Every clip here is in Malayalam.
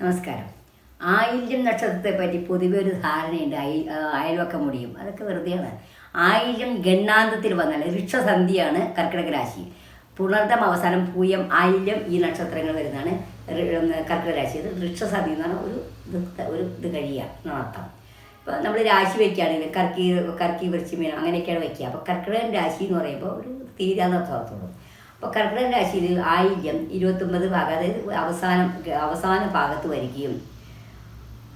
നമസ്കാരം. ആയില്യം നക്ഷത്രത്തെ പറ്റി പൊതുവെ ഒരു ധാരണയുണ്ട്. അയൽവക്കം മുടിയും അതൊക്കെ വെറുതെയാണ്. ആയില്യം ഗണ്ണാന്തത്തിൽ വന്നാൽ ഋക്ഷസന്ധിയാണ് കർക്കിടക രാശി. പുണർദം അവസാനം പൂയം ആയില്യം ഈ നക്ഷത്രങ്ങൾ വരുന്നതാണ് കർക്കിടക രാശി. ഇത് ഋക്ഷസന്ധി എന്നാണ് ഇത് കഴിയുക എന്നർത്ഥം. ഇപ്പോൾ നമ്മൾ രാശി വയ്ക്കുകയാണെങ്കിൽ കർക്കി വൃശ്ചിമീനം അങ്ങനെയൊക്കെയാണ് വയ്ക്കുക. അപ്പോൾ കർക്കിടകൻ രാശി എന്ന് പറയുമ്പോൾ ഒരു തീരാന്നർത്ഥത്തുള്ളൂ. അപ്പോൾ കർക്കിടക രാശിയിൽ ആയില്യം 29 ഭാഗം, അതായത് അവസാന ഭാഗത്ത് വരികയും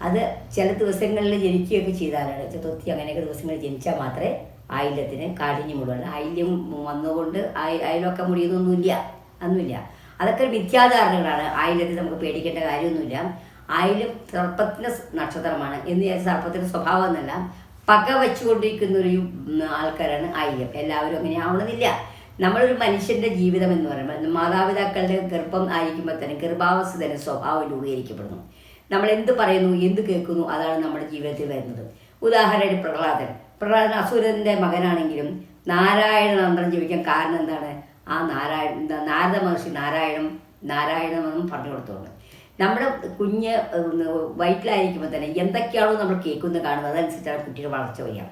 അത് ചില ദിവസങ്ങളിൽ ജനിക്കുകയൊക്കെ ചെയ്താലാണ്, ചതുർത്ഥി അങ്ങനെയൊക്കെ ദിവസങ്ങളിൽ ജനിച്ചാൽ മാത്രമേ ആയില്യത്തിന് കാഠിന്യമുള്ളൂ. ആയില്യം വന്നുകൊണ്ട് അയലൊക്കെ മുടിയുന്നൊന്നുമില്ല, അതൊക്കെ മിഥ്യാധാരണകളാണ്. ആയില്യത്തിൽ നമുക്ക് പേടിക്കേണ്ട കാര്യമൊന്നുമില്ല. ആയില്യം സർപ്പത്തിൻ്റെ നക്ഷത്രമാണ് എന്ന് വിചാരിച്ച സർപ്പത്തിൻ്റെ സ്വഭാവം എന്നല്ല, പക വെച്ചുകൊണ്ടിരിക്കുന്നൊരു ആൾക്കാരാണ് ആയില്യം. എല്ലാവരും അങ്ങനെ ആവണമെന്നില്ല. നമ്മളൊരു മനുഷ്യൻ്റെ ജീവിതം എന്ന് പറയുമ്പോൾ മാതാപിതാക്കളുടെ ഗർഭം ആയിരിക്കുമ്പോൾ തന്നെ ഗർഭാവസ്ഥ തന്നെ സ്വഭാവം രൂപീകരിക്കപ്പെടുന്നു. നമ്മൾ എന്ത് പറയുന്നു, എന്ത് കേൾക്കുന്നു, അതാണ് നമ്മുടെ ജീവിതത്തിൽ വരുന്നത്. ഉദാഹരണമായിട്ട് പ്രഹ്ലാദൻ അസുരൻ്റെ മകനാണെങ്കിലും നാരായണ മന്ത്രം ജപിക്കാൻ കാരണം എന്താണ്? ആ നാരദ മഹർഷി നാരായണമെന്നും പറഞ്ഞു കൊടുത്തോണ്ട് നമ്മുടെ കുഞ്ഞ് വയറ്റിലായിരിക്കുമ്പോൾ തന്നെ എന്തൊക്കെയാണോ നമ്മൾ കേൾക്കുന്നത് കാണുന്നത് അതനുസരിച്ചാണ് കുട്ടിയുടെ വളർച്ച വരിക.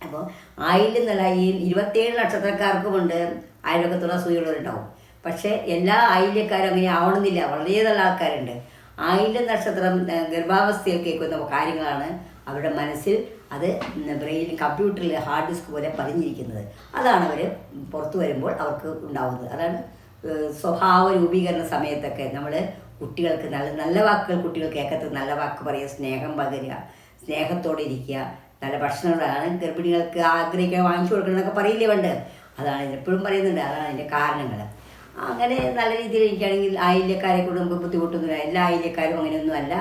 അപ്പോൾ ആയില്യം എന്നല്ല, ഈ 27 നക്ഷത്രക്കാർക്കുമുണ്ട് അയൽവക്കത്തുള്ള അസൂയുള്ളവരുണ്ടാവും. പക്ഷേ എല്ലാ ആയില്യക്കാരും അങ്ങനെ ആവണമെന്നില്ല. വളരെ നല്ല ആൾക്കാരുണ്ട്. ആയില്യം നക്ഷത്രം ഗർഭാവസ്ഥയിൽ കേൾക്കുന്ന കാര്യങ്ങളാണ് അവരുടെ മനസ്സിൽ, അത് ബ്രെയിൻ കമ്പ്യൂട്ടറിൽ ഹാർഡ് ഡിസ്ക് പോലെ പതിഞ്ഞിരിക്കുന്നത്. അതാണ് അവർ പുറത്തു വരുമ്പോൾ അവർക്ക് ഉണ്ടാവുന്നത്. അതാണ് സ്വഭാവ രൂപീകരണ സമയത്തൊക്കെ നമ്മൾ കുട്ടികൾക്ക് നല്ല വാക്കുകൾ കുട്ടികൾ കേൾക്കത്ത്, നല്ല വാക്ക് പറയുക, സ്നേഹം പകരുക, സ്നേഹത്തോടെ ഇരിക്കുക, നല്ല ഭക്ഷണങ്ങളാണ് ഗർഭിണികൾക്ക് ആഗ്രഹിക്കാൻ വാങ്ങിച്ചു കൊടുക്കണമെന്നൊക്കെ പറയില്ലേ വേണ്ട. അതാണ് എപ്പോഴും പറയുന്നുണ്ട്. അതാണ് അതിൻ്റെ കാരണങ്ങൾ. അങ്ങനെ നല്ല രീതിയിൽ ഇരിക്കുകയാണെങ്കിൽ ആയില്യക്കാരെ കൊണ്ട് നമുക്ക് ബുദ്ധിമുട്ടൊന്നുമില്ല. എല്ലാ ആയില്യക്കാരും അങ്ങനെയൊന്നും അല്ല.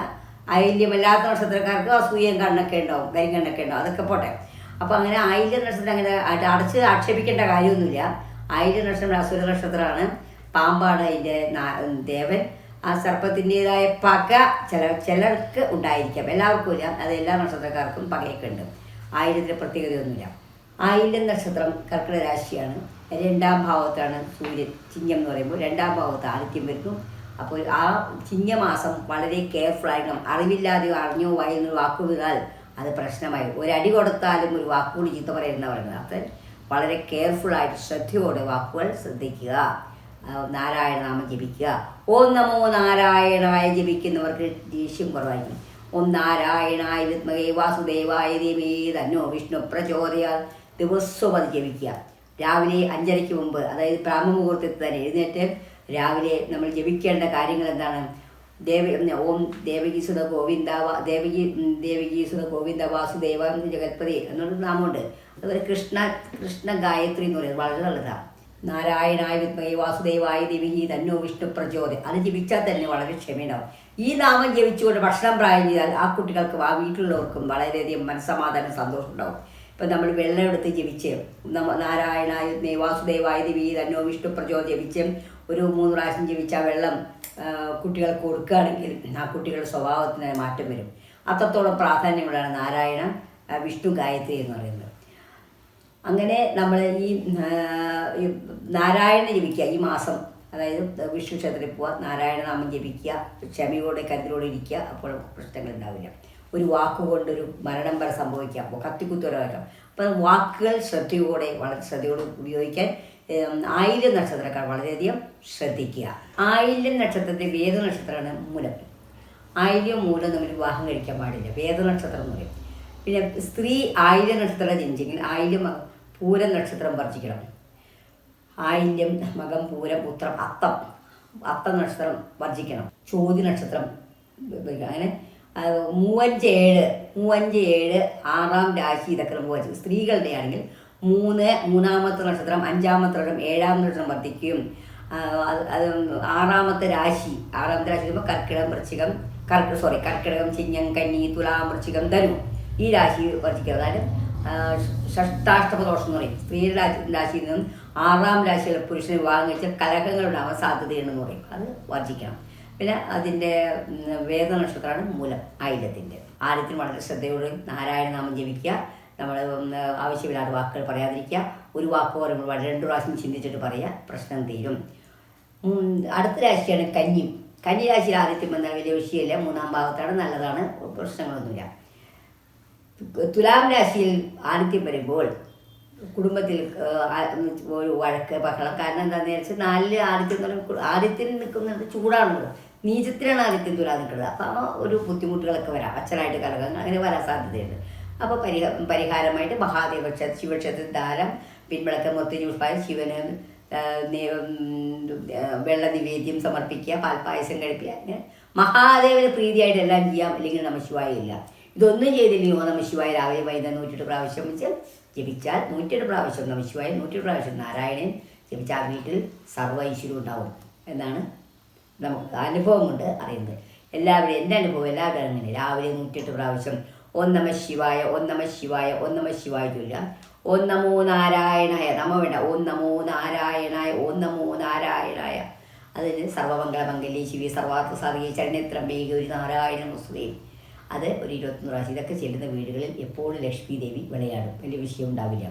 ആയില്യമല്ലാത്ത നക്ഷത്രക്കാർക്ക് അസൂയം കണ്ണൊക്കെ ഉണ്ടാവും, കരിങ്കണ്ണൊക്കെ ഉണ്ടാവും, അതൊക്കെ പോട്ടെ. അപ്പോൾ അങ്ങനെ ആയില്യ നക്ഷത്രം അങ്ങനെ ആക്ഷേപിക്കേണ്ട കാര്യമൊന്നുമില്ല. ആയില്യ നക്ഷത്രം അസുര നക്ഷത്രമാണ്. പാമ്പാണ് അതിൻ്റെ ദേവൻ. ആ സർപ്പത്തിൻ്റെതായ പക ചിലർക്ക് ഉണ്ടായിരിക്കാം, എല്ലാവർക്കും ഇല്ല. അത് എല്ലാ നക്ഷത്രക്കാർക്കും പകയൊക്കെ ഉണ്ട്. ആയില്യത്തിൻ്റെ പ്രത്യേകതയൊന്നുമില്ല. ആയില്യം നക്ഷത്രം കർക്കിടക രാശിയാണ്. 2ാം ഭാവത്താണ് സൂര്യൻ. ചിങ്ങം എന്ന് പറയുമ്പോൾ 2ാം ഭാവത്ത് ആദിത്യം വരുന്നു. അപ്പോൾ ആ ചിങ്ങമാസം വളരെ കെയർഫുള്ളായിരിക്കണം. അറിവില്ലാതെയോ അറിഞ്ഞോ വായുന്ന വാക്കുകൾ അത് പ്രശ്നമായി. ഒരടി കൊടുത്താലും ഒരു വാക്കുകൂടി ചീത്ത പറയുന്ന പറയുന്നത്. അപ്പോൾ വളരെ കെയർഫുള്ളായിട്ട് ശ്രദ്ധയോടെ വാക്കുകൾ ശ്രദ്ധിക്കുക. നാരായണനാമം ജപിക്കുക. ഓം നമോ നാരായണായ ജപിക്കുന്നവർക്ക് ദേഷ്യം കുറവായിരിക്കും. ഓം നാരായണായ വിദ്മഹേ വാസുദേവായ ദേവീ തന്നോ വിഷ്ണു പ്രചോദയാൽ ദിവസവും അത് ജപിക്കുക. രാവിലെ 5:30 മുമ്പ്, അതായത് ബ്രാഹ്മമുഹൂർത്തത്തിൽ തന്നെ എഴുന്നേറ്റ് രാവിലെ നമ്മൾ ജപിക്കേണ്ട കാര്യങ്ങൾ എന്താണ്? ഓം ദേവകീസുത ഗോവിന്ദ വാസുദേവ ജഗത്പതി എന്നൊരു നാമമുണ്ട്. അതുപോലെ കൃഷ്ണ ഗായത്രി എന്ന് പറയുന്നത് വളരെ നല്ലതാണ്. നാരായണായ വിദ്മഹേ വാസുദേവായ ദേവീ തന്നോ വിഷ്ണു പ്രചോദയം. അത് ജപിച്ചാൽ തന്നെ വളരെ ക്ഷമയുണ്ടാവും. ഈ നാമം ജപിച്ചുകൊണ്ട് ഭക്ഷണം പ്രായം ചെയ്താൽ ആ കുട്ടികൾക്ക് ആ വീട്ടിലുള്ളവർക്കും വളരെയധികം മനസ്സമാധാനം, സന്തോഷം ഉണ്ടാവും. ഇപ്പം നമ്മൾ വെള്ളം എടുത്ത് ജപിച്ച് നാരായണായ വിദ്മഹേ വാസുദേവായ ദേവീ തന്നോ വിഷ്ണു പ്രചോദയം ജപിച്ച് ഒരു 3 പ്രാവശ്യം ജപിച്ച വെള്ളം കുട്ടികൾക്ക് കൊടുക്കുകയാണെങ്കിൽ ആ കുട്ടികളുടെ സ്വഭാവത്തിന് മാറ്റം വരും. അത്രത്തോളം പ്രാധാന്യമുള്ളതാണ് നാരായണ വിഷ്ണു ഗായത്രി എന്ന് പറയുന്നത്. അങ്ങനെ നമ്മൾ ഈ നാരായണ ജപിക്കുക ഈ മാസം, അതായത് വിഷ്ണു ക്ഷേത്രത്തിൽ പോവുക, നാരായണ നാമം ജപിക്കുക, ക്ഷമയോടെ കരുതലോടെ ഇരിക്കുക. അപ്പോൾ പ്രശ്നങ്ങൾ ഉണ്ടാവില്ല. ഒരു വാക്കുകൊണ്ടൊരു മരണം വരെ സംഭവിക്കാം, കത്തിക്കുത്തോരാക്കാം. അപ്പം വാക്കുകൾ വളരെ ശ്രദ്ധയോടെ ഉപയോഗിക്കാൻ ആയില്യം നക്ഷത്രക്കാർ വളരെയധികം ശ്രദ്ധിക്കുക. ആയില്യം നക്ഷത്രത്തിൽ വേദ നക്ഷത്രമാണ് മൂലം. ആയില്യം മൂലം തമ്മിൽ വിവാഹം കഴിക്കാൻ പാടില്ല, വേദ നക്ഷത്രം എന്ന് പറയും. പിന്നെ സ്ത്രീ ആയില്യം നക്ഷത്രം ജനിച്ചെങ്കിൽ ആയില്യം പൂരം നക്ഷത്രം വർജിക്കണം. ആയില്യം മകം പൂരം ഉത്രം അത്തം നക്ഷത്രം വർജിക്കണം. ചോതി നക്ഷത്രം അങ്ങനെ 37 6ാം രാശി ഇതൊക്കെ നമുക്ക് വരച്ചു. സ്ത്രീകളുടെ ആണെങ്കിൽ 3-ാമത്തെ നക്ഷത്രം, 5ാമത്തെ നക്ഷത്രം, 7ാമത്തെ നക്ഷത്രം വർദ്ധിക്കുകയും അത് 6ാമത്തെ രാശി വരുമ്പോൾ കർക്കിടകം, ചിങ്ങം, കന്നി, തുലാം, വൃശ്ചികം, ധനു ഈ രാശി വർദ്ധിക്കുക. അതായത് ഷഷ്ടാഷ്ടമദോഷം എന്ന് പറയും. സ്ത്രീയുടെ രാശിയിൽ നിന്നും 6ാം രാശിയിലെ പുരുഷന് വിവാഹം കഴിച്ചാൽ കലഹങ്ങൾ ഉണ്ടാവാൻ സാധ്യതയുണ്ടെന്ന് പറയും. അത് വർജിക്കണം. പിന്നെ അതിൻ്റെ വേദ നക്ഷത്രമാണ് മൂലം. ആയില്യത്തിൻ്റെ വളരെ ശ്രദ്ധയോടെ നാരായണനാമം ജപിക്കുക. നമ്മൾ ആവശ്യമില്ലാത്ത വാക്കുകൾ പറയാതിരിക്കുക. ഒരു വാക്ക് പറയുമ്പോൾ 2 പ്രാവശ്യം ചിന്തിച്ചിട്ട് പറയുക, പ്രശ്നം തീരും. അടുത്ത രാശിയാണ് കന്നി. കന്നിരാശിയിൽ ആദിത്യം വന്നാൽ വലിയ വിഷയമില്ല, 3-ാം ഭാവത്താണ്, നല്ലതാണ്, പ്രശ്നങ്ങളൊന്നുമില്ല. തുലാം രാശിയിൽ ആദിത്യം വരുമ്പോൾ കുടുംബത്തിൽ ഒരു വഴക്ക് ബഹളം. കാരണം എന്താണെന്ന് വെച്ചാൽ 4 ആദിത്യം എന്ന് പറയുമ്പോൾ ആദിത്യൻ നിൽക്കുന്നത് ചൂടാണല്ലോ, നീചത്തിലാണ് ആദിത്യം തുലാ നിൽക്കുന്നത്. അപ്പോൾ ഒരു ബുദ്ധിമുട്ടുകളൊക്കെ വരാം, അച്ഛനായിട്ട് കലഹങ്ങൾ അങ്ങനെ വരാൻ സാധ്യതയുണ്ട്. അപ്പോൾ പരിഹാരമായിട്ട് മഹാദേവ ശിവക്ഷേത്രത്തിൽ ധാരം പിൻവിളക്ക് മൊത്തം പുഷ്പായ ശിവന് വെള്ള നിവേദ്യം സമർപ്പിക്കുക, പാൽപ്പായസം കഴിപ്പിക്കുക, അങ്ങനെ മഹാദേവന് പ്രീതിയായിട്ട് എല്ലാം ചെയ്യാം. അല്ലെങ്കിൽ നമഃശിവായ ഇല്ല. ഇതൊന്നും ചെയ്തില്ലെങ്കിൽ നമഃശിവായ രാവിലെ വൈകുന്നേരം 108 പ്രാവശ്യം വെച്ച് ജപിച്ചാൽ 108 പ്രാവശ്യം നമഃശിവായ 108 പ്രാവശ്യം നാരായണൻ ജപിച്ചാൽ വീട്ടിൽ സർവ്വ ഐശ്വര്യം ഉണ്ടാവും എന്നാണ് നമുക്ക് അനുഭവം കൊണ്ട് അറിയുന്നത്. എല്ലാവരും എൻ്റെ അനുഭവം എല്ലാവരും അങ്ങനെ രാവിലെ 108 പ്രാവശ്യം ഓം നമഃ ശിവായ ഓം നമഃ ശിവായ ഓം നമഃ ശിവായ ചൊല്ലുക. ഓം നമോ നാരായണായ, നമ്മ വേണ്ട, ഓം നമോ നാരായണായ ഓം നമോ നാരായണായ. അതിന് സർവമംഗളമംഗല്യേ ശിവി സർവാർത്ഥ സാധികേ ശരണ്യത്രംബേ ഗൗരി നാരായണ നമസ്തുതേ. അത് ഒരു 21 പ്രാവശ്യം. ഇതൊക്കെ ചെല്ലുന്ന വീടുകളിൽ എപ്പോഴും ലക്ഷ്മി ദേവി വിളയാടും, വലിയ വിഷയം ഉണ്ടാവില്ല.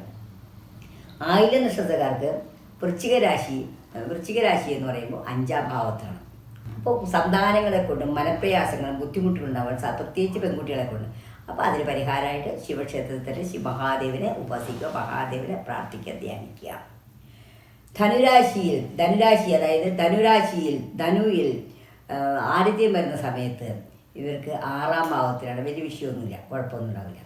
ആയില്യ നക്ഷത്രക്കാർക്ക് വൃശ്ചിക രാശി എന്ന് പറയുമ്പോൾ 5-ാം ഭാവത്താണ്. അപ്പോൾ സന്താനങ്ങളെ കൊണ്ടും മനപ്രയാസങ്ങളും ബുദ്ധിമുട്ടുകളുണ്ടാവാൻ പ്രത്യേകിച്ച് പെൺകുട്ടികളെ കൊണ്ട്. അപ്പോൾ അതിന് പരിഹാരമായിട്ട് ശിവക്ഷേത്രത്തിൽ മഹാദേവനെ ഉപാസിക്കുക, മഹാദേവനെ പ്രാർത്ഥിക്കുക, ധ്യാനിക്കുക. ധനുരാശി അതായത് ധനുവിൽ ആദിത്യം വരുന്ന സമയത്ത് ഇവർക്ക് 6-ാം ഭാവത്തിലാണ്, വലിയ വിഷയമൊന്നുമില്ല, കുഴപ്പമൊന്നും ഉണ്ടാവില്ല.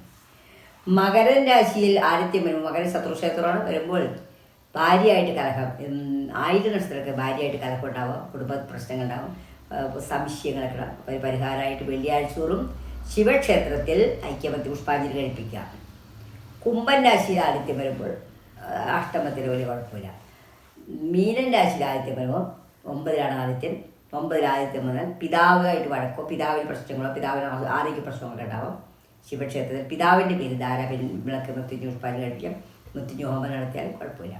മകരൻ രാശിയിൽ ആദിത്യം വരുമ്പോൾ, മകരൻ ശത്രുക്ഷേത്രമാണ് വരുമ്പോൾ ഭാര്യയായിട്ട് കലഹം, ആയില്യ നക്ഷത്രമൊക്കെ ഭാര്യയായിട്ട് കലഹം ഉണ്ടാവും, കുടുംബ പ്രശ്നങ്ങൾ ഉണ്ടാവും, സംശയങ്ങളൊക്കെ ഉണ്ടാവും. ഒരു പരിഹാരമായിട്ട് വെള്ളിയാഴ്ചയോറും ശിവക്ഷേത്രത്തിൽ ഐക്യമത്യ പുഷ്പാഞ്ജലി കഴിപ്പിക്കുക. കുംഭൻ രാശിയിൽ ആദിത്യം വരുമ്പോൾ അഷ്ടമത്തിൽ വലിയ കുഴപ്പമില്ല. മീനൻ രാശിയിൽ ആദിത്യം വരുമ്പോൾ 9-ലാണ് ആദിത്യം. 9-ൽ ആദിത്യം വന്നാൽ പിതാവുമായിട്ട് വഴക്കോ പിതാവിന് പ്രശ്നങ്ങളോ പിതാവിന് ആരോഗ്യ പ്രശ്നങ്ങളൊക്കെ ഉണ്ടാവും. ശിവക്ഷേത്രത്തിൽ പിതാവിൻ്റെ പേര് വിളക്ക് മൃത്യുഞ്ജയ പുഷ്പാഞ്ജലി കഴിപ്പിക്കാം, മൃത്യുഞ്ജയ ഹോമം നടത്തിയാൽ കുഴപ്പമില്ല.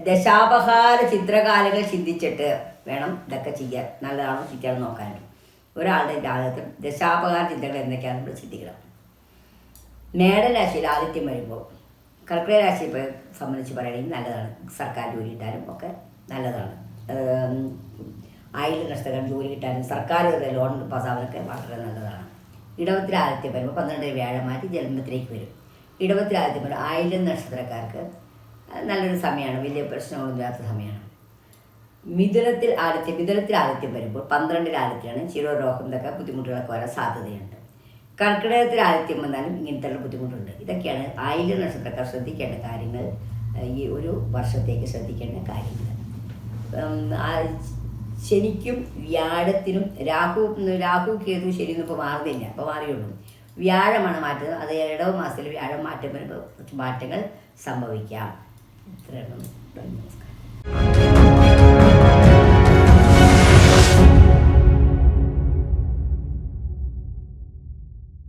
ദശാപഹാര ചിത്രകാലങ്ങൾ ചിന്തിച്ചിട്ട് വേണം ഇതൊക്കെ ചെയ്യാൻ, നല്ലതാണോ ചീത്തയാണോ നോക്കാനുണ്ട്. ഒരാളുടെ ജാതകത്തിൽ ദശാപഹാര ചിന്തകൾ എന്തൊക്കെയാണെന്ന് നമ്മൾ ചിന്തിക്കണം. മേടൻ രാശിയിൽ ആദിത്യം വരുമ്പോൾ കർക്കിടക രാശിയെ സംബന്ധിച്ച് പറയുകയാണെങ്കിൽ നല്ലതാണ്, സർക്കാർ ജോലി കിട്ടാനും ഒക്കെ നല്ലതാണ്. ആയില്യ നക്ഷത്രക്കാരൻ ജോലി കിട്ടാനും സർക്കാർ ലോൺ പാസ്സാവാനൊക്കെ വളരെ നല്ലതാണ്. ഇടവത്തിൽ ആദിത്യം വരുമ്പോൾ 12 വ്യാഴം മാറ്റി ജന്മത്തിലേക്ക് വരും. ഇടവത്തിൽ ആദിത്യം വരും ആയില്യം നക്ഷത്രക്കാർക്ക് നല്ലൊരു സമയമാണ്, വലിയ പ്രശ്നങ്ങളൊന്നും ഇല്ലാത്ത സമയമാണ്. മിഥുനത്തിൽ ആദിത്യം വരുമ്പോൾ 12-ൽ ആദിത്യമാണ്, ശിരോരോഗം ഇതൊക്കെ ബുദ്ധിമുട്ടുകളൊക്കെ വരാൻ സാധ്യതയുണ്ട്. കർക്കിടകത്തിൽ ആദിത്യം വന്നാലും ഇങ്ങനത്തെ ബുദ്ധിമുട്ടുണ്ട്. ഇതൊക്കെയാണ് ആയില്യ നക്ഷത്രക്കാർ ശ്രദ്ധിക്കേണ്ട കാര്യങ്ങൾ, ഈ ഒരു വർഷത്തേക്ക് ശ്രദ്ധിക്കേണ്ട കാര്യങ്ങൾ. ശനിക്കും വ്യാഴത്തിനും രാഹു കേതു ശനിയൊന്നും ഇപ്പോൾ മാറുന്നില്ല, അപ്പോൾ മാറിയുള്ളൂ. വ്യാഴമാണ് മാറ്റുന്നത്. അത് ഇടവ മാസത്തിൽ വ്യാഴം മാറ്റം വരുമ്പോൾ കുറച്ച് മാറ്റങ്ങൾ സംഭവിക്കാം. ഇത്രയാണ്.